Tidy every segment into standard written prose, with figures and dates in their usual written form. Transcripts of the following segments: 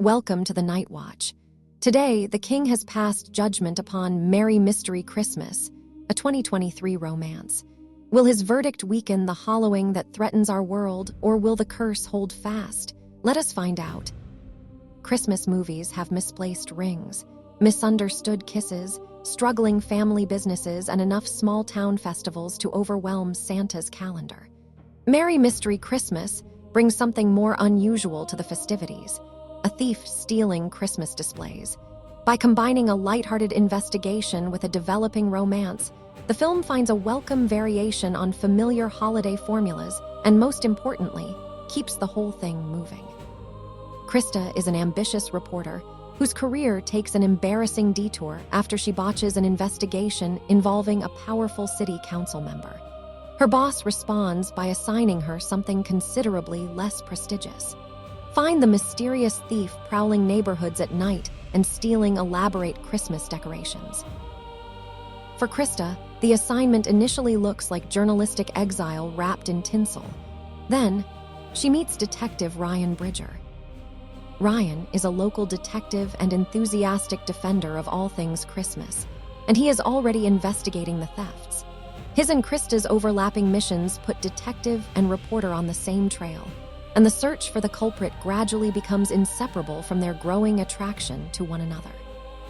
Welcome to the Night Watch. Today, the king has passed judgment upon Merry Mystery Christmas, a 2023 romance. Will his verdict weaken the hollowing that threatens our world, or will the curse hold fast? Let us find out. Christmas movies have misplaced rings, misunderstood kisses, struggling family businesses, and enough small-town festivals to overwhelm Santa's calendar. Merry Mystery Christmas brings something more unusual to the festivities: a thief stealing Christmas displays. By combining a lighthearted investigation with a developing romance, the film finds a welcome variation on familiar holiday formulas and, most importantly, keeps the whole thing moving. Krista is an ambitious reporter whose career takes an embarrassing detour after she botches an investigation involving a powerful city council member. Her boss responds by assigning her something considerably less prestigious: find the mysterious thief prowling neighborhoods at night and stealing elaborate Christmas decorations. For Krista, the assignment initially looks like journalistic exile wrapped in tinsel. Then, she meets Detective Ryan Bridger. Ryan is a local detective and enthusiastic defender of all things Christmas, and he is already investigating the thefts. His and Krista's overlapping missions put detective and reporter on the same trail, and the search for the culprit gradually becomes inseparable from their growing attraction to one another.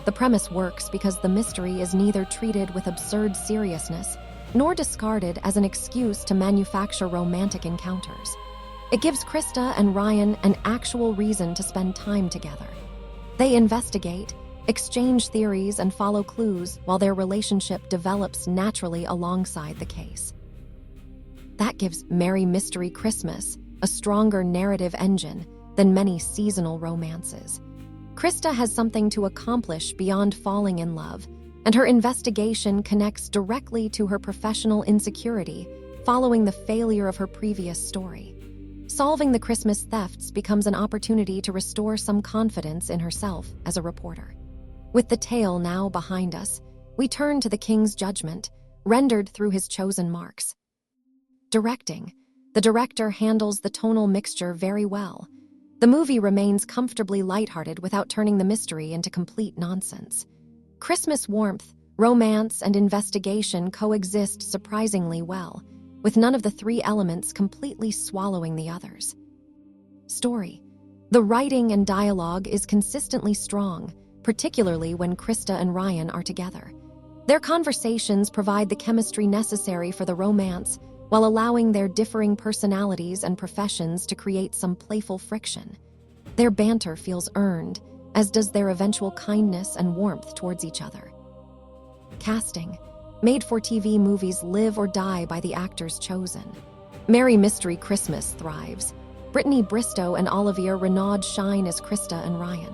The premise works because the mystery is neither treated with absurd seriousness nor discarded as an excuse to manufacture romantic encounters. It gives Krista and Ryan an actual reason to spend time together. They investigate, exchange theories, and follow clues while their relationship develops naturally alongside the case. That gives Merry Mystery Christmas a stronger narrative engine than many seasonal romances. Krista has something to accomplish beyond falling in love, and her investigation connects directly to her professional insecurity following the failure of her previous story. Solving the Christmas thefts becomes an opportunity to restore some confidence in herself as a reporter. With the tale now behind us, we turn to the king's judgment, rendered through his chosen marks. Directing. The director handles the tonal mixture very well. The movie remains comfortably lighthearted without turning the mystery into complete nonsense. Christmas warmth, romance, and investigation coexist surprisingly well, with none of the three elements completely swallowing the others. Story. The writing and dialogue is consistently strong, particularly when Krista and Ryan are together. Their conversations provide the chemistry necessary for the romance, while allowing their differing personalities and professions to create some playful friction. Their banter feels earned, as does their eventual kindness and warmth towards each other. Casting. Made-for-TV movies live or die by the actors chosen. Merry Mystery Christmas thrives. Brittany Bristow and Olivia Renaud shine as Krista and Ryan.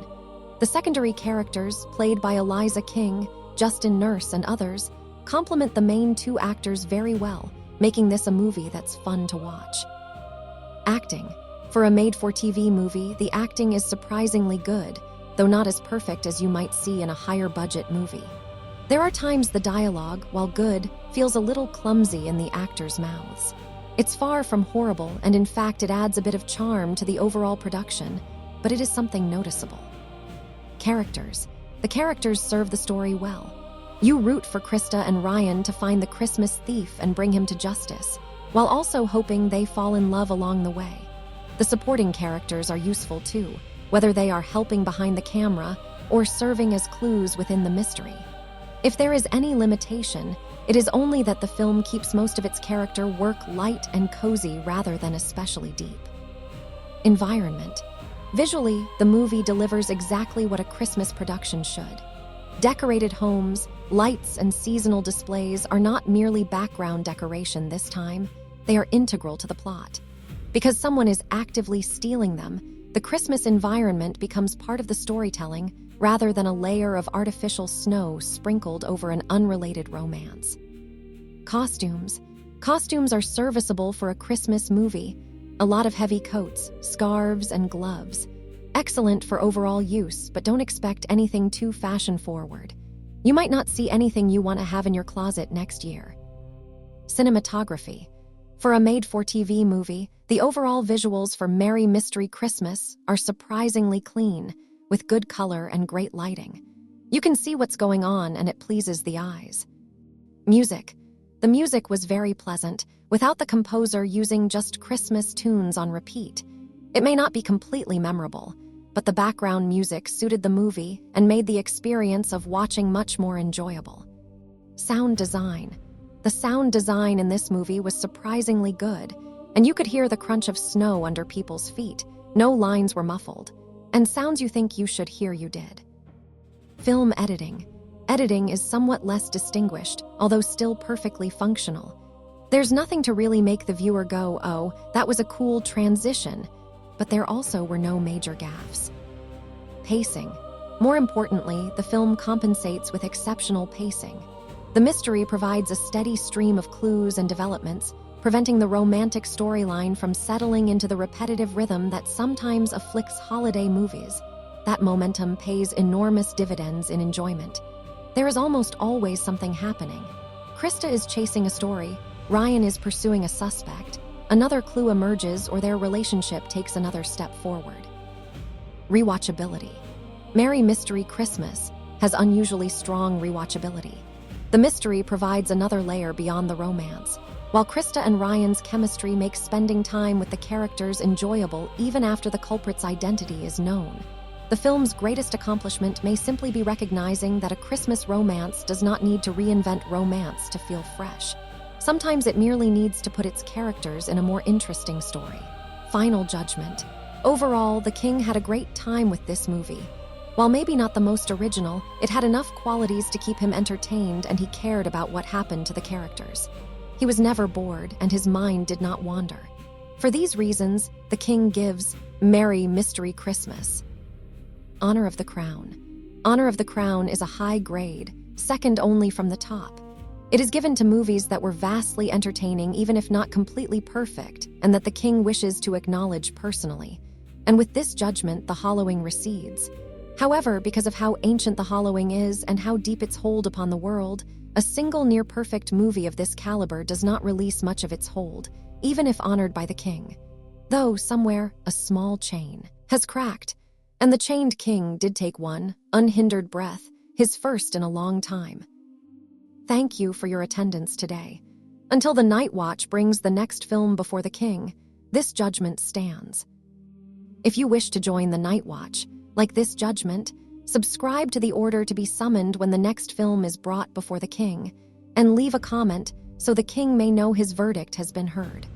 The secondary characters, played by Eliza King, Justin Nurse, and others, complement the main two actors very well, making this a movie that's fun to watch. Acting. For a made-for-TV movie, the acting is surprisingly good, though not as perfect as you might see in a higher-budget movie. There are times the dialogue, while good, feels a little clumsy in the actors' mouths. It's far from horrible, and in fact it adds a bit of charm to the overall production, but it is something noticeable. Characters. The characters serve the story well. You root for Krista and Ryan to find the Christmas thief and bring him to justice, while also hoping they fall in love along the way. The supporting characters are useful too, whether they are helping behind the camera or serving as clues within the mystery. If there is any limitation, it is only that the film keeps most of its character work light and cozy rather than especially deep. Environment. Visually, the movie delivers exactly what a Christmas production should. Decorated homes, lights, and seasonal displays are not merely background decoration this time, they are integral to the plot. Because someone is actively stealing them, the Christmas environment becomes part of the storytelling rather than a layer of artificial snow sprinkled over an unrelated romance. Costumes. Costumes are serviceable for a Christmas movie. A lot of heavy coats, scarves, and gloves. Excellent for overall use, but don't expect anything too fashion-forward. You might not see anything you want to have in your closet next year. Cinematography. For a made-for-TV movie, the overall visuals for Merry Mystery Christmas are surprisingly clean, with good color and great lighting. You can see what's going on and it pleases the eyes. Music. The music was very pleasant, without the composer using just Christmas tunes on repeat. It may not be completely memorable, but the background music suited the movie and made the experience of watching much more enjoyable. Sound design. The sound design in this movie was surprisingly good, and you could hear the crunch of snow under people's feet. No lines were muffled, and sounds you think you should hear you did. Film editing. Editing is somewhat less distinguished, although still perfectly functional. There's nothing to really make the viewer go, "Oh, that was a cool transition," but there also were no major gaffes. Pacing. More importantly, the film compensates with exceptional pacing. The mystery provides a steady stream of clues and developments, preventing the romantic storyline from settling into the repetitive rhythm that sometimes afflicts holiday movies. That momentum pays enormous dividends in enjoyment. There is almost always something happening. Krista is chasing a story, Ryan is pursuing a suspect, another clue emerges or their relationship takes another step forward. Rewatchability. Merry Mystery Christmas has unusually strong rewatchability. The mystery provides another layer beyond the romance, while Krista and Ryan's chemistry makes spending time with the characters enjoyable even after the culprit's identity is known. The film's greatest accomplishment may simply be recognizing that a Christmas romance does not need to reinvent romance to feel fresh. Sometimes it merely needs to put its characters in a more interesting story. Final judgment. Overall, The King had a great time with this movie. While maybe not the most original, it had enough qualities to keep him entertained and he cared about what happened to the characters. He was never bored and his mind did not wander. For these reasons, The King gives Merry Mystery Christmas. Honor of the Crown. Honor of the Crown is a high grade, second only from the top. It is given to movies that were vastly entertaining even if not completely perfect, and that The King wishes to acknowledge personally. And with this judgment, The Hollowing recedes. However, because of how ancient The Hollowing is and how deep its hold upon the world, a single near-perfect movie of this caliber does not release much of its hold, even if honored by The King. Though, somewhere, a small chain has cracked, and the chained king did take one unhindered breath, his first in a long time. Thank you for your attendance today. Until the Night Watch brings the next film before the King, this judgment stands. If you wish to join the Night Watch, like this judgment, subscribe to the order to be summoned when the next film is brought before the King, and leave a comment so the King may know his verdict has been heard.